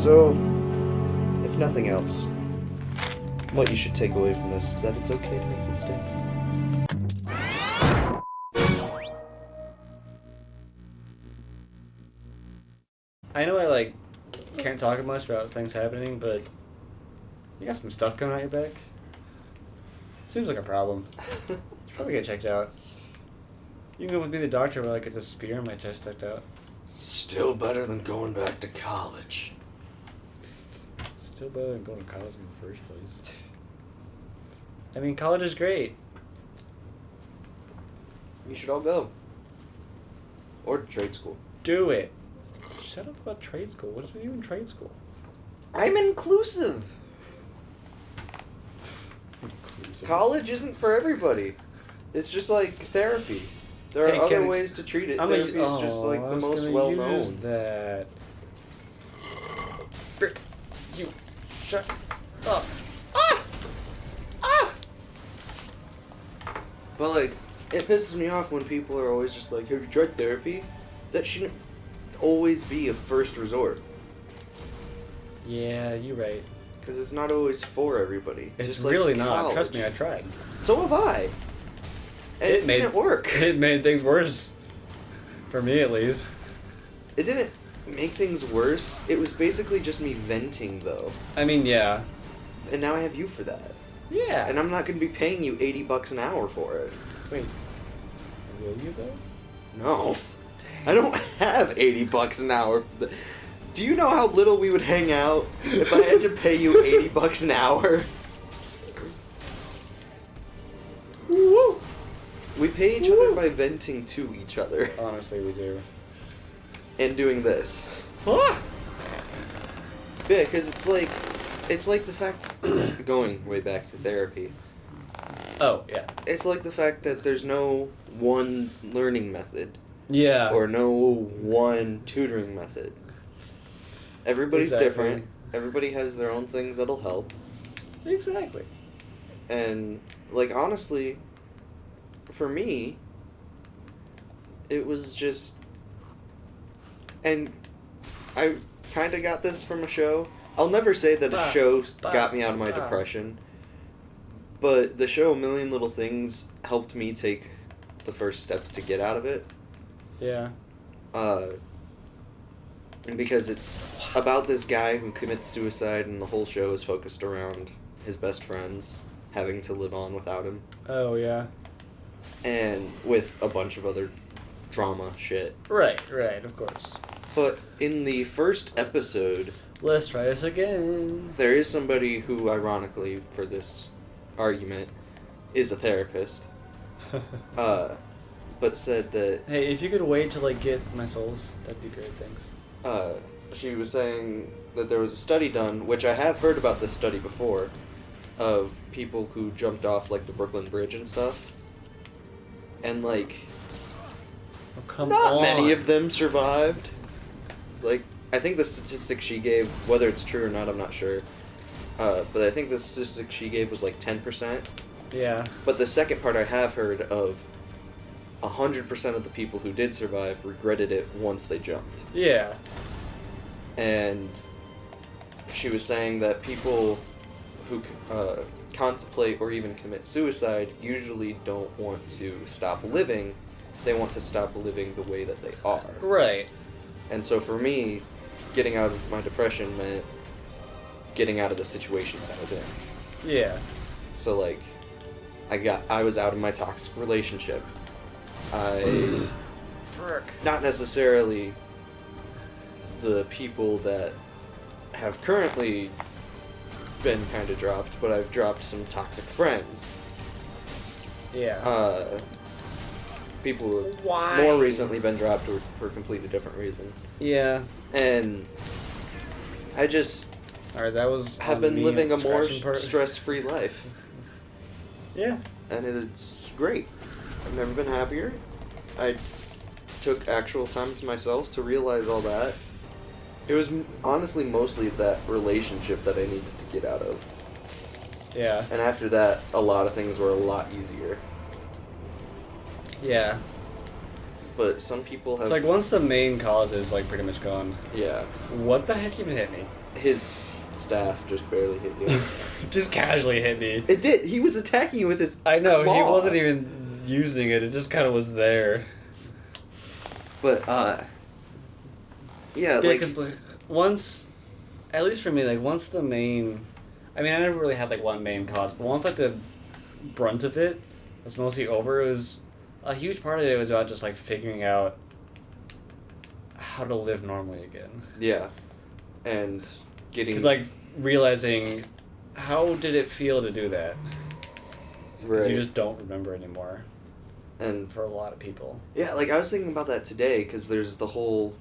So, if nothing else, what you should take away from this is that it's okay to make mistakes. I know I can't talk much about things happening, but you got some stuff coming out your back. Seems like a problem. Should probably get checked out. You can go with me to the doctor while I get this spear in my chest checked out. Still better than going back to college. Still better than going to college in the first place. I mean, college is great. You should all go. Or trade school. Do it. Shut up about trade school. What is with you in trade school? I'm inclusive. Inclusive. College isn't for everybody. It's just like therapy. There are other ways to treat it. Therapy is just like the most well-known. That. Frick. You. Shut up. Ah! Ah! But like, it pisses me off when people are always just like, have you tried therapy? That shouldn't always be a first resort. Yeah, you're right. Because it's not always for everybody. It's just really like not. college. Trust me, I tried. So have I. And it didn't work. It made things worse. For me, at least. It didn't make things worse. It was basically just me venting, though. I mean, yeah. And now I have you for that. Yeah. And I'm not going to be paying you $80 an hour for it. Wait. Will you, though? No. Dang. I don't have $80 an hour. Do you know how little we would hang out if I had to pay you $80 an hour? Woo! We pay each other by venting to each other. Honestly, we do. And doing this. Ah! Yeah, because it's like the fact, going way back to therapy. Oh, yeah. It's like the fact that there's no one learning method. Yeah. Or no one tutoring method. Everybody's different. Everybody has their own things that'll help. Exactly. And, like, honestly, for me, it was just... And I kind of got this from a show. I'll never say that a show got me out of my depression. But the show A Million Little Things helped me take the first steps to get out of it. Yeah. Because it's about this guy who commits suicide, and the whole show is focused around his best friends having to live on without him. Oh, yeah. And with a bunch of other drama shit. Right, of course. But in the first episode... Let's try this again. There is somebody who, ironically, for this argument, is a therapist. But said that... Hey, if you could wait till I get my souls, that'd be great, thanks. She was saying that there was a study done, which I have heard about this study before, of people who jumped off, like, the Brooklyn Bridge and stuff. And, like... Oh, come not on. many of them survived. Like, I think the statistic she gave, whether it's true or not, I'm not sure. But I think the statistic she gave was like 10%. Yeah. But the second part I have heard of 100% of the people who did survive regretted it once they jumped. Yeah. And she was saying that people who contemplate or even commit suicide usually don't want to stop living. They want to stop living the way that they are. Right. And so for me, getting out of my depression meant getting out of the situation that I was in. Yeah. So, like, I was out of my toxic relationship. Not necessarily the people that have currently been kind of dropped, but I've dropped some toxic friends. Yeah. People who have more recently been dropped for a completely different reason. Yeah. And I just Alright, that was have been living a more part. stress-free life. Yeah. And it's great. I've never been happier. I took actual time to myself to realize all that. It was honestly mostly that relationship that I needed to get out of. Yeah. And after that, a lot of things were a lot easier. Yeah. But some people have... It's like once the main cause is like pretty much gone. Yeah. What the heck even hit me? his staff just barely hit you. Just casually hit me. It did. He was attacking you with his I know, claw. he wasn't even using it. It just kind of was there. But, yeah, Yeah, like... because once, at least for me, like, once the main... I mean, I never really had, like, one main cause, but once, like, the brunt of it was mostly over, it was... A huge part of it was about just, like, figuring out how to live normally again. Yeah. And getting... Because, like, realizing, how did it feel to do that? Because you just don't remember anymore. And for a lot of people. Yeah, like, I was thinking about that today, because there's the whole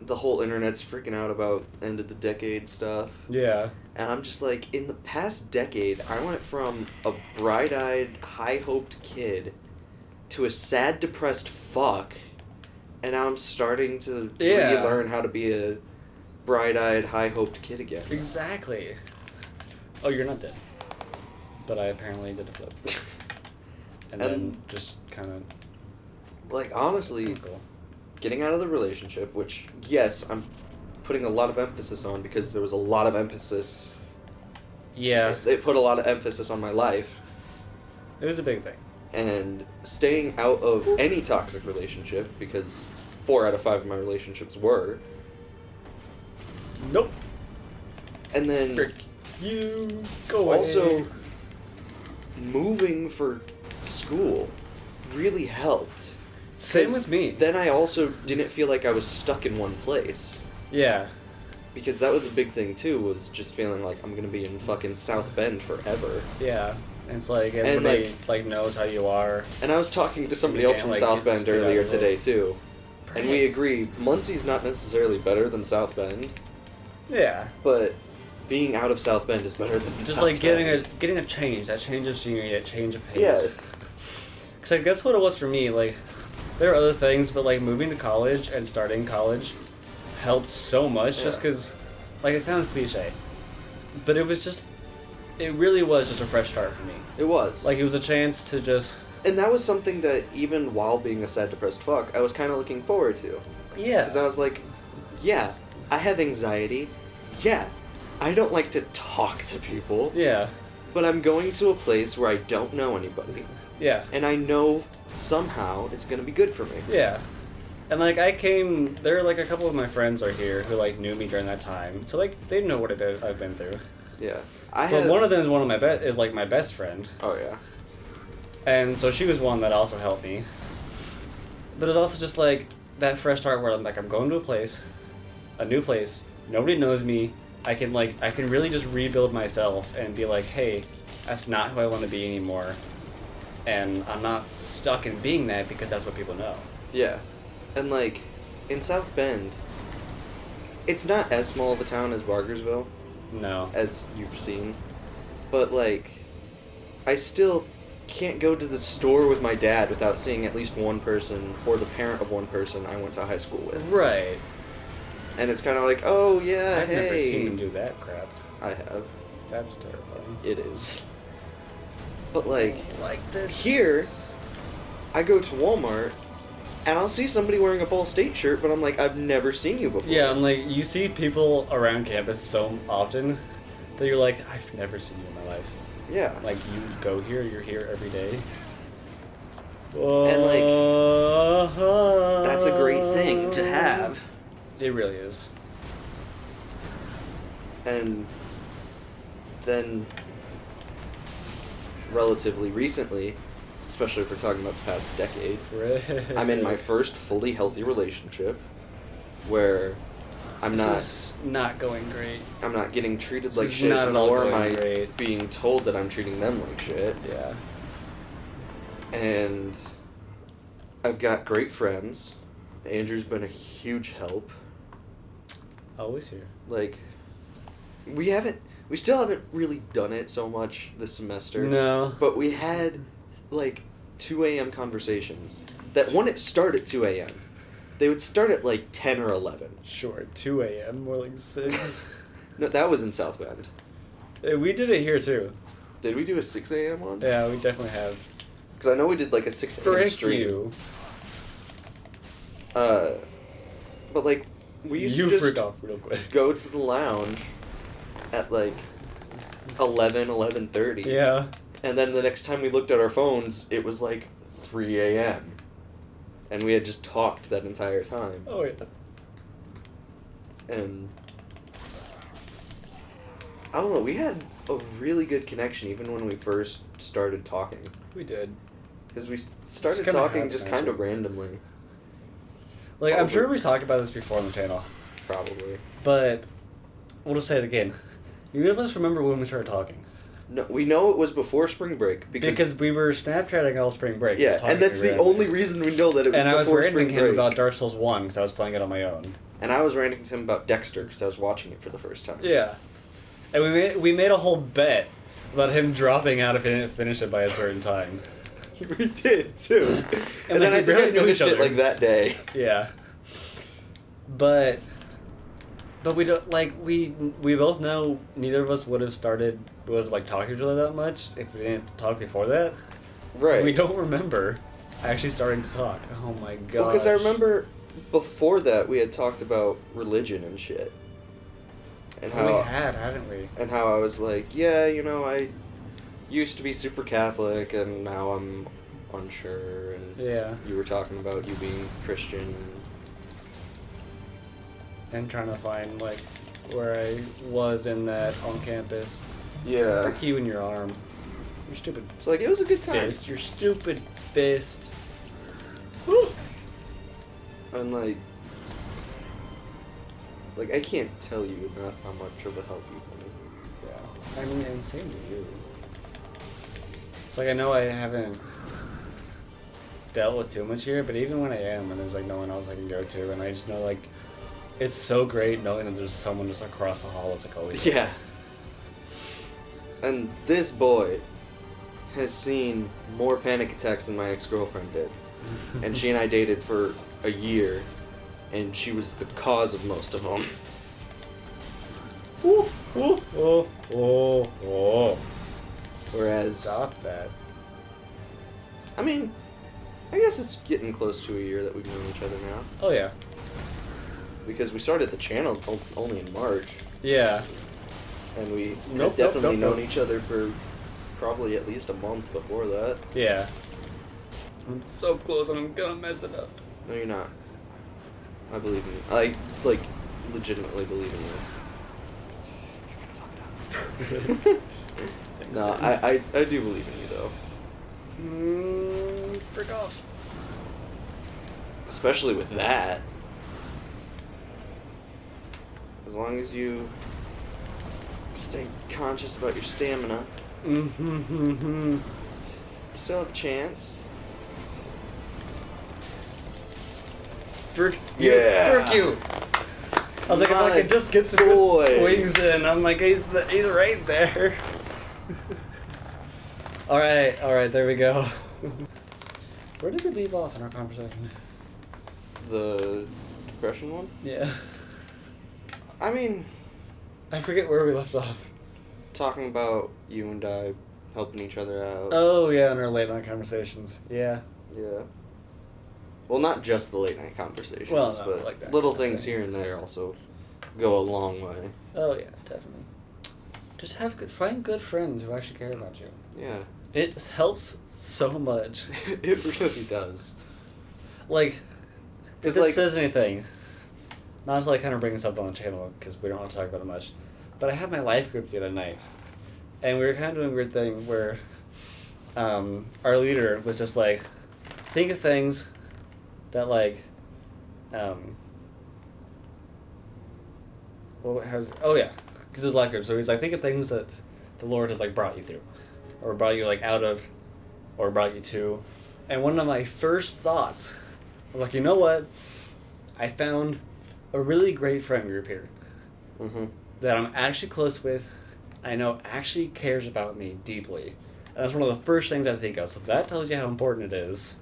internet's freaking out about end of the decade stuff. Yeah. And I'm just like, in the past decade, I went from a bright-eyed, high-hoped kid to a sad, depressed fuck, and now I'm starting to relearn how to be a bright-eyed, high-hoped kid again. Exactly. Oh, you're not dead. But I apparently did a flip. And then just kind of... Like, honestly, cool. Getting out of the relationship, which, yes, I'm putting a lot of emphasis on because there was a lot of emphasis. Yeah. They put a lot of emphasis on my life. It was a big thing. And staying out of any toxic relationship, because 4 out of 5 of my relationships were. Nope. And then... Frick. You go away. Also, moving for school really helped. Same with me. Then I also didn't feel like I was stuck in one place. Yeah. Because that was a big thing too, was just feeling like I'm gonna be in fucking South Bend forever. Yeah. And it's like everybody like knows how you are. And I was talking to somebody else from South Bend earlier today too. And we agree, Muncie's not necessarily better than South Bend. Yeah. But being out of South Bend is better than just South like Bend. getting a change. That change of scenery, a change of pace. Yes. Cause like that's what it was for me. Like there are other things, but like moving to college and starting college helped so much. Just because, like, it sounds cliche, but it really was just a fresh start for me. It was. Like it was a chance to just. And that was something that even while being a sad, depressed fuck, I was kind of looking forward to. Yeah. Because I was like, yeah, I have anxiety. Yeah, I don't like to talk to people. Yeah. But I'm going to a place where I don't know anybody. Yeah. And I know somehow it's going to be good for me. Yeah. And like there are like a couple of my friends are here who like knew me during that time. So like they know what I've been through. Yeah. But one of them is like my best friend. Oh yeah. And so she was one that also helped me. But it was also just like that fresh start where I'm going to a new place, nobody knows me. I can really just rebuild myself and be like, hey, that's not who I want to be anymore. And I'm not stuck in being that because that's what people know. Yeah. And like in South Bend, it's not as small of a town as Bargersville. No. As you've seen. But like I still can't go to the store with my dad without seeing at least one person or the parent of one person I went to high school with. Right. And it's kind of like, oh yeah, I've hey. never seen him do that crap. I have. That's terrifying. It is. But like this. Here, I go to Walmart, and I'll see somebody wearing a Ball State shirt, but I'm like, I've never seen you before. Yeah, I'm like, you see people around campus so often that you're like, I've never seen you in my life. Yeah. Like, you go here, you're here every day. And like, that's a great thing to have. It really is. And then, relatively recently, especially if we're talking about the past decade, I'm in my first fully healthy relationship where This is not going great. I'm not getting treated This like is shit, not at all nor am going I great. being told that I'm treating them like shit. Yeah. And I've got great friends. Andrew's been a huge help. Always here. Like, we still haven't really done it so much this semester. No. But we had, like, 2 a.m. conversations that wouldn't start at 2 a.m. They would start at, like, 10 or 11. Sure, 2 a.m., more like 6. No, that was in South Bend. Hey, we did it here, too. Did we do a 6 a.m. one? Yeah, we definitely have. Because I know we did, like, a 6 a.m. Frick stream. you. But, like, we used to just off real quick. go to the lounge at like 11:30. Yeah. And then the next time we looked at our phones, it was like 3 a.m. And we had just talked that entire time. Oh, yeah. And I don't know, we had a really good connection even when we first started talking. We did. Because we started Just kinda talking happened, just kind of actually. randomly. Like, I'm Probably. sure we talked about this before on the channel, Probably. but we'll just say it again. Neither of us remember when we started talking. No, we know it was before spring break. Because we were Snapchatting all spring break. Yeah, just talking and that's to me the randomly. only reason we know that it was And I was before ranting spring him break. about Dark Souls 1 because I was playing it on my own. And I was ranting to him about Dexter because I was watching it for the first time. Yeah. And we made a whole bet about him dropping out if he didn't finish it by a certain time. We did, too. And then we I think barely I knew finished each it other. like that day. Yeah. But we don't, like, we both know neither of us would have like talked to each other that much if we didn't talk before that. Right. We don't remember actually starting to talk. Oh my god. Well, because I remember before that we had talked about religion and shit. And We how hadn't we? and how I was like, yeah, you know, I used to be super Catholic and now I'm unsure, and Yeah. you were talking about you being Christian. And trying to find, like, where I was in that on campus. Yeah. Frick you in your arm. Your stupid It's like, it was a good time. fist. Your stupid fist. And like I can't tell you enough how much of a help you've been. Yeah. I mean, and same to you. It's like, I know I haven't dealt with too much here, but even when I am, and there's, like, no one else I can go to, and I just know, like, it's so great knowing that there's someone just across the hall that's, like, always Yeah. And this boy has seen more panic attacks than my ex-girlfriend did. And she and I dated for a year, and she was the cause of most of them. Ooh, ooh, oh, oh, oh. Whereas, Stop that. I mean, I guess it's getting close to a year that we've known each other now. Oh, yeah. Because we started the channel only in March, Yeah. and we had Nope, definitely nope. known each other for probably at least a month before that. Yeah. I'm so close and I'm gonna mess it up. No, you're not. I believe in you. I, like, legitimately believe in you. No, I do believe in you, though. Frick off. Especially with that. As long as you stay conscious about your stamina, you still have a chance. Frick Yeah. Frick you. I was like, if I My could just get some boy. good swings in. I'm like, he's right there. Alright, there we go. Where did we leave off in our conversation? The depression one? Yeah. I mean, I forget where we left off. talking about you and I helping each other out. Oh, yeah, in our late night conversations. Yeah. Yeah. Well, not just the late night conversations, Well, no, but like that little kind of things thing. here and there also go a long way. Oh, yeah, definitely. Just find good friends who actually care about you. Yeah. It helps so much. It really does. Like, if It's this like- says anything, not to, like, kind of bring this up on the channel because we don't want to talk about it much, but I had my life group the other night, and we were kind of doing a weird thing where our leader was just like, think of things that, like, because it was life group, so he's like, think of things that the Lord has, like, brought you through, or brought you, like, out of, or brought you to, and one of my first thoughts was like, you know what? I found a really great friend group here Mm-hmm. that I'm actually close with, I know actually cares about me deeply. And that's one of the first things I think of. So that tells you how important it is.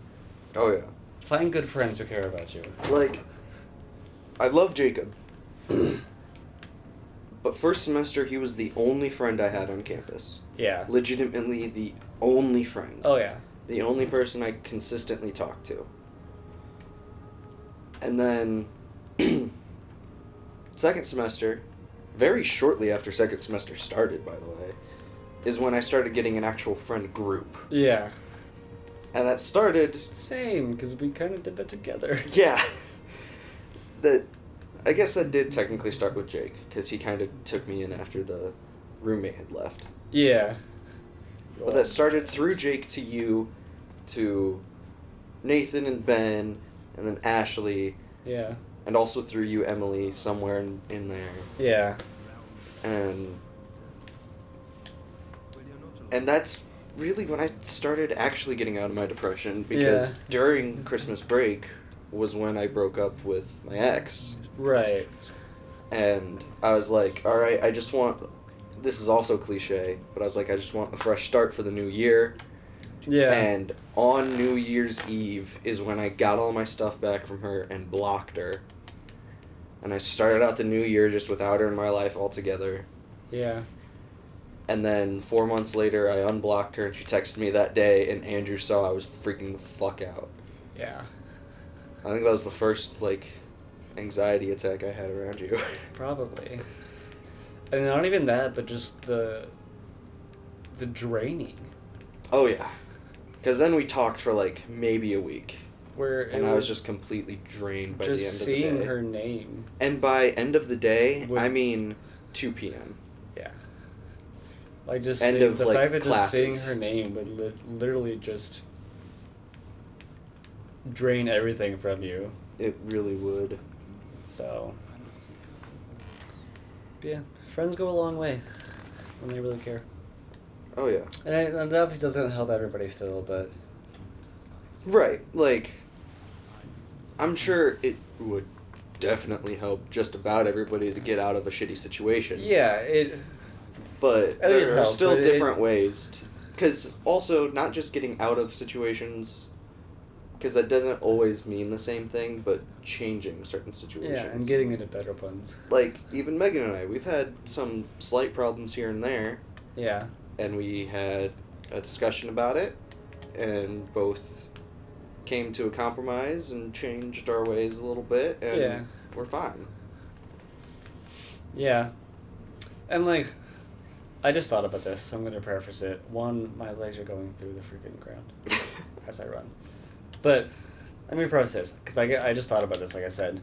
Oh, yeah. Find good friends who care about you. Like, I love Jacob. But first semester, he was the only friend I had on campus. Yeah. Legitimately the only friend. Oh, yeah. The only person I consistently talked to. And then, second semester, very shortly after second semester started, by the way, is when I started getting an actual friend group. Yeah. And that started... Same, because we kind of did that together. Yeah. I guess that did technically start with Jake, because he kind of took me in after the roommate had left. Yeah. But that started through Jake to you, to Nathan and Ben, and then Ashley. Yeah. And also through you, Emily, somewhere in there. Yeah. And that's really when I started actually getting out of my depression, because during Christmas break was when I broke up with my ex. Right. And I was like, alright, I just want... This is also cliche, but I was like, I just want a fresh start for the new year. Yeah. And on New Year's Eve is when I got all my stuff back from her and blocked her. And I started out the new year just without her in my life altogether. Yeah. And then 4 months later, I unblocked her, and she texted me that day, and Andrew saw I was freaking the fuck out. Yeah. I think that was the first, like, anxiety attack I had around you. Probably. And not even that, but just the draining. Oh, yeah. Because then we talked for, like, maybe a week. And I was just completely drained by the end of the day. Just seeing her name. And by end of the day, I mean 2 p.m. Yeah. Like, just end seeing, of, the like, fact that classes. just seeing her name would literally just drain everything from you. It really would. So, yeah, friends go a long way when they really care. Oh, yeah. And it obviously doesn't help everybody still, but... Right, like, I'm sure it would definitely help just about everybody to get out of a shitty situation. Yeah, But there are helps, still but different ways. Because also, not just getting out of situations, because that doesn't always mean the same thing, but changing certain situations. Yeah, and getting into better ones. Like, even Megan and I, we've had some slight problems here and there. Yeah. And we had a discussion about it, and both came to a compromise and changed our ways a little bit, and we're fine. Yeah. And, like, I just thought about this, so I'm going to preface it. One, my legs are going through the freaking ground as I run. But let me preface this, because I just thought about this, like I said.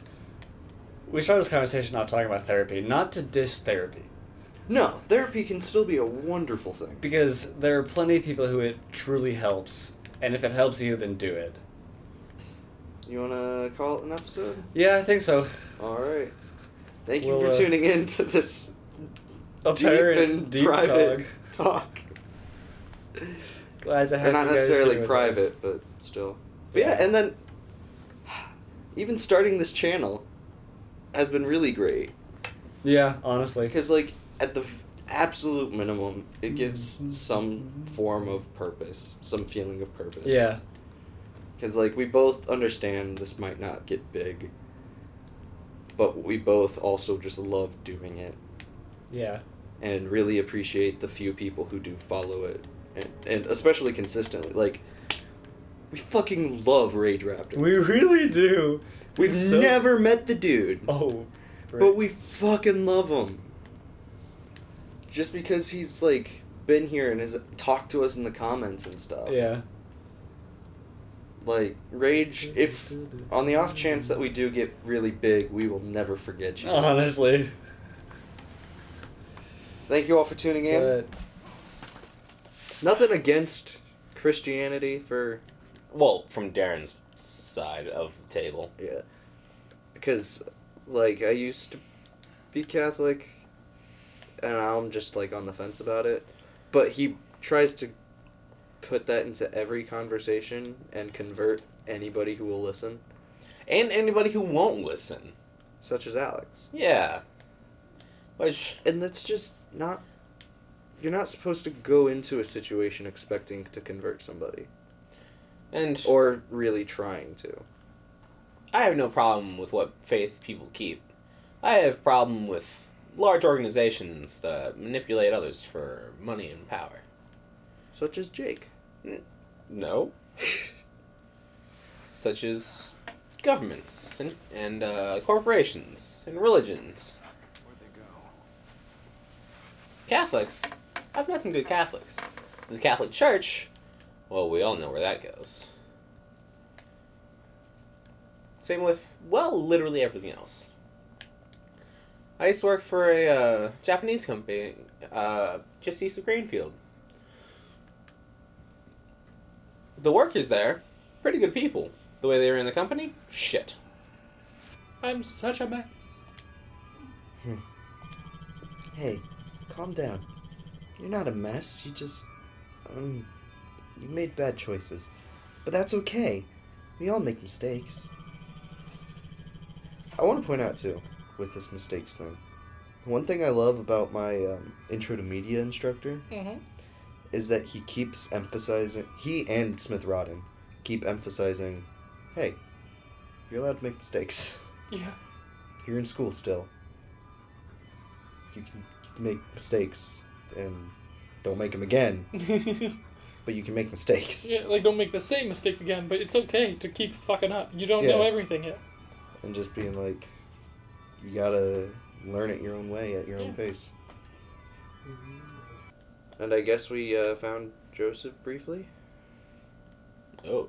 We started this conversation not talking about therapy, not to diss therapy. No, therapy can still be a wonderful thing. Because there are plenty of people who it truly helps, and if it helps you, then do it. You want to call it an episode? Yeah, I think so. All right. Thank you for tuning in to this deep private talk. Glad to have not you guys necessarily here with private, us. but still. But yeah, and then even starting this channel has been really great. Yeah, honestly. Because, like, at the absolute minimum, it gives some form of purpose, some feeling of purpose. Yeah. Because, like, we both understand this might not get big, but we both also just love doing it. Yeah. And really appreciate the few people who do follow it. And especially consistently. Like, we fucking love Rage Raptor. We really do. We've never met the dude. Oh. Right. But we fucking love him. Just because he's, like, been here and has talked to us in the comments and stuff. Yeah. Like, Rage, if on the off chance that we do get really big, we will never forget you. Honestly. Thank you all for tuning in. But... Nothing against Christianity for... Well, from Darren's side of the table. Yeah. Because, like, I used to be Catholic, and now I'm just, like, on the fence about it. But he tries to put that into every conversation and convert anybody who will listen. And anybody who won't listen. Such as Alex. Yeah. Which... And that's just not... You're not supposed to go into a situation expecting to convert somebody. And... Or really trying to. I have no problem with what faith people keep. I have problem with large organizations that manipulate others for money and power. Such as Jake. No. Such as governments and corporations and religions. Catholics, I've met some good Catholics. The Catholic Church, well, we all know where that goes. Same with, well, literally everything else. I used to work for a Japanese company just east of Greenfield. The workers there, pretty good people. The way they were in the company, shit. I'm such a mess. Hey, calm down. You're not a mess. You just, you made bad choices. But that's okay. We all make mistakes. I want to point out, too, with this mistakes thing. One thing I love about my intro to media instructor is that he keeps emphasizing, he and Smith Rodden keep emphasizing, hey, you're allowed to make mistakes. Yeah. You're in school still. You can make mistakes and don't make them again. But you can make mistakes. Yeah, like don't make the same mistake again, but it's okay to keep fucking up. You don't know everything yet. And just being like, you gotta learn it your own way at your own pace. And I guess we found Joseph briefly. Oh.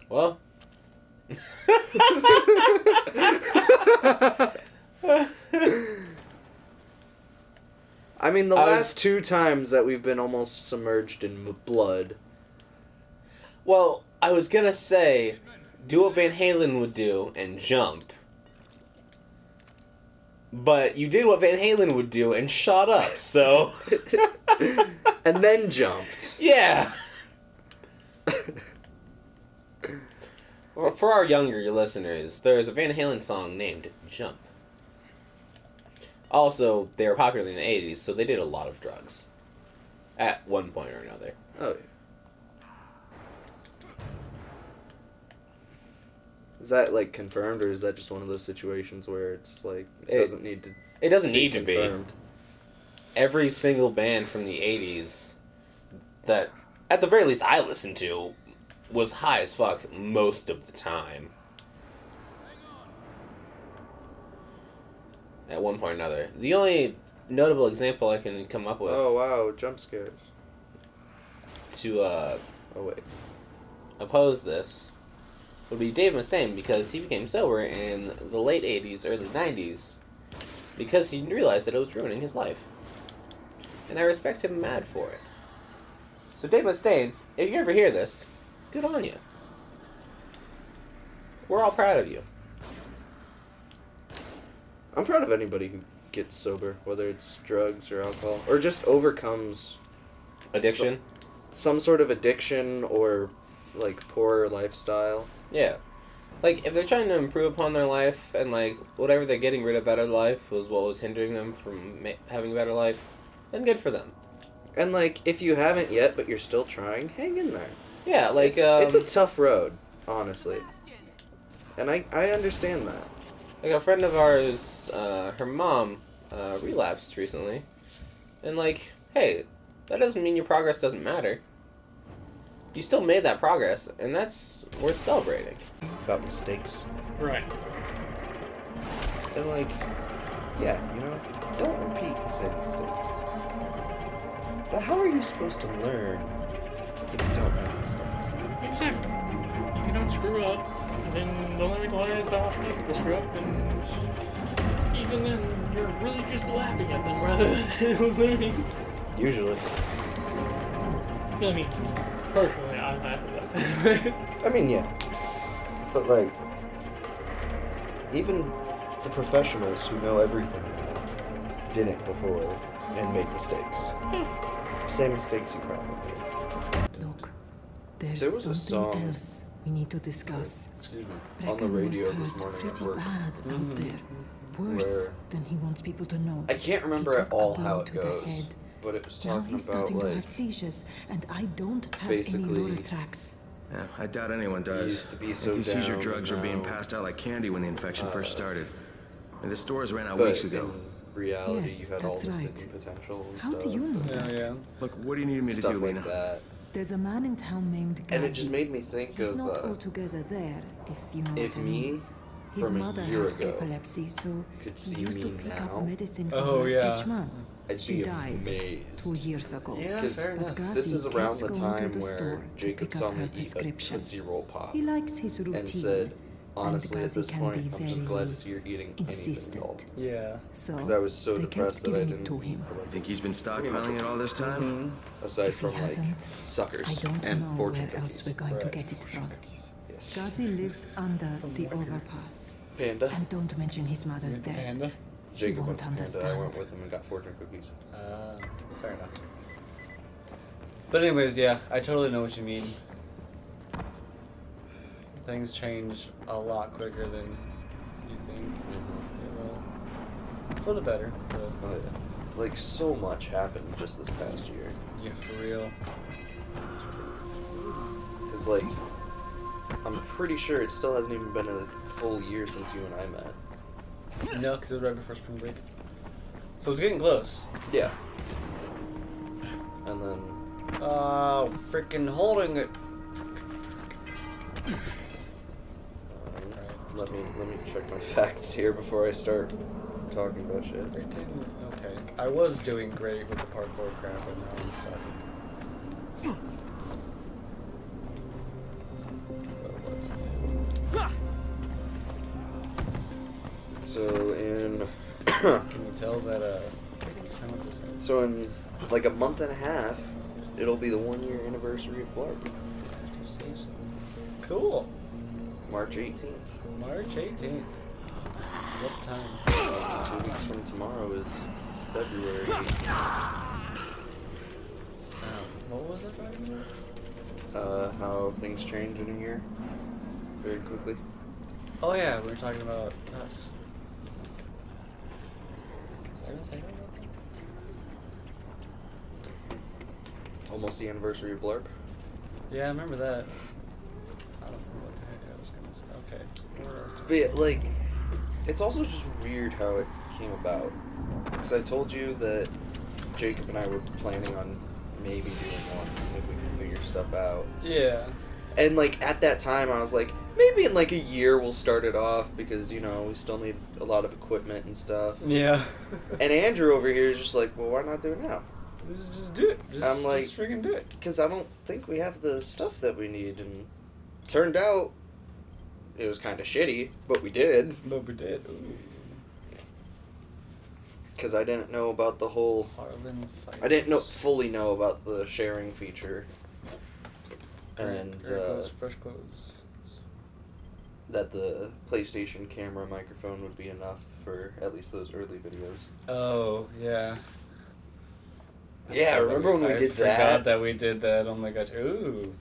Well. I mean, the last 2 times that we've been almost submerged in blood. Well, I was gonna say, do what Van Halen would do and jump. But you did what Van Halen would do and shot up, so... And then jumped. Yeah! For our younger listeners, there's a Van Halen song named Jump. Also, they were popular in the 80s, so they did a lot of drugs. At one point or another. Oh, yeah. Is that, like, confirmed, or is that just one of those situations where it's, like, it doesn't need to It doesn't need to be. confirmed? Every single band from the 80s that, at the very least, I listened to was high as fuck most of the time. At one point or another. The only notable example I can come up with Oh, wow, jump scares. to Oh, wait. oppose this would be Dave Mustaine, because he became sober in the late 80s, early 90s, because he realized that it was ruining his life. And I respect him mad for it. So Dave Mustaine, if you ever hear this, good on you. We're all proud of you. I'm proud of anybody who gets sober, whether it's drugs or alcohol, or just overcomes Addiction? some sort of addiction or, like, poor lifestyle. Yeah. Like, if they're trying to improve upon their life, and, like, whatever they're getting rid of out of life was what was hindering them from having a better life, then good for them. And, like, if you haven't yet, but you're still trying, hang in there. Yeah, like, It's a tough road, honestly. And I understand that. like a friend of ours, her mom, relapsed recently. And, like, hey, that doesn't mean your progress doesn't matter. You still made that progress, and that's worth celebrating. About mistakes. Right. And, like, yeah, you know, don't repeat the same mistakes. But how are you supposed to learn if you don't make mistakes? Exactly. If you don't screw up, then the only way to learn is by watching other people screw up, and even then, you're really just laughing at them rather than learning. Usually. I mean, personally, I laugh at them. I mean, yeah. But, like, even the professionals who know everything now didn't before and made mistakes. Same mistakes you probably made. Look, there's There was a something song- else we need to discuss. Excuse me. On the Brecken radio was this hurt morning at pretty work. bad out there. Worse Where- than he wants people to know. I can't remember He at took a all blow how it to the goes, head. but it was Now talking he's about, starting to like, have seizures, and I don't have any basically, Lorotrax. Yeah, I doubt anyone he does. used to be so Anti-seizure down, drugs were being now, passed out like candy when the infection first started. And the stores ran out but weeks ago. in reality, Yes, you had all that's this right. hidden potential and How stuff. do you know that? Yeah. Look, what do you need me to Stuff do, like Lena? that. There's a man in town named Gazi. And it just made me think He's of, not altogether there, if you know if what I mean. me, His from a mother year had ago, epilepsy, so could he see used to me pick now. up medicine for Oh, her yeah. each month. I'd She be died amazed. 2 years ago. Yeah, 'Cause fair But enough. Gazi This is around the kept going time to the where store to Jacob pick saw up me her eat a prescription. Tootsie Roll Pop. He likes his routine. And said, honestly, at Gazi this can point, be I'm just glad to very see you're eating anything insistent. at all. Yeah. So Because I was so they kept depressed that I giving didn't it to eat him. for You like think he's been pretty much stockpiling it all this time? Mm-hmm. aside If he from like hasn't, suckers I don't and know fortune where else cookies. we're going to Right. get it from. Yes. Gazi lives under the overpass. Panda. And don't mention his mother's With the death. panda. Jacob won't went to Panda. I understand. went with him and got fortune cookies. Fair enough. But anyways, yeah, I totally know what you mean. Things change a lot quicker than you think they will. For the better, but Oh yeah. Like so much happened just this past year. yeah, for real. Cause like, I'm pretty sure it still hasn't even been a full year since you and I met. No, because it was right before spring break. So it's getting close. Yeah. And then Freaking holding it. let me check my facts here before I start talking about shit. Freaking okay. I was doing great with the parkour crap, and now I'm sucking. So in Can you tell that I want this thing? so in like a month and a half, it'll be the 1 year anniversary of Blarg. Cool. March 18th. March 18th. What time? 2 weeks from tomorrow is February. What was it talking about? How things change in a year very quickly. Oh yeah, we were talking about us. Was I gonna say about that? Almost the anniversary of Blarg. Yeah, I remember that. I don't know what the heck I was gonna say. Okay. What else? But yeah, like, it's also just weird how it came about. Because I told you that Jacob and I were planning on maybe doing one if we could figure stuff out. Yeah. And like at that time, I was like, maybe in like a year we'll start it off because you know we still need a lot of equipment and stuff. Yeah. And Andrew over here is just like, well, why not do it now? Just do it. I'm like, just freaking do it. Because I don't think we have the stuff that we need, and turned out it was kind of shitty, but we did. But we did. Because I didn't know about the whole. Harlan Fighters. I didn't fully know about the sharing feature, and fresh clothes. that the PlayStation camera microphone would be enough for at least those early videos. Oh yeah. Yeah, remember when we did I forgot that? that we did that. Oh my gosh. Ooh.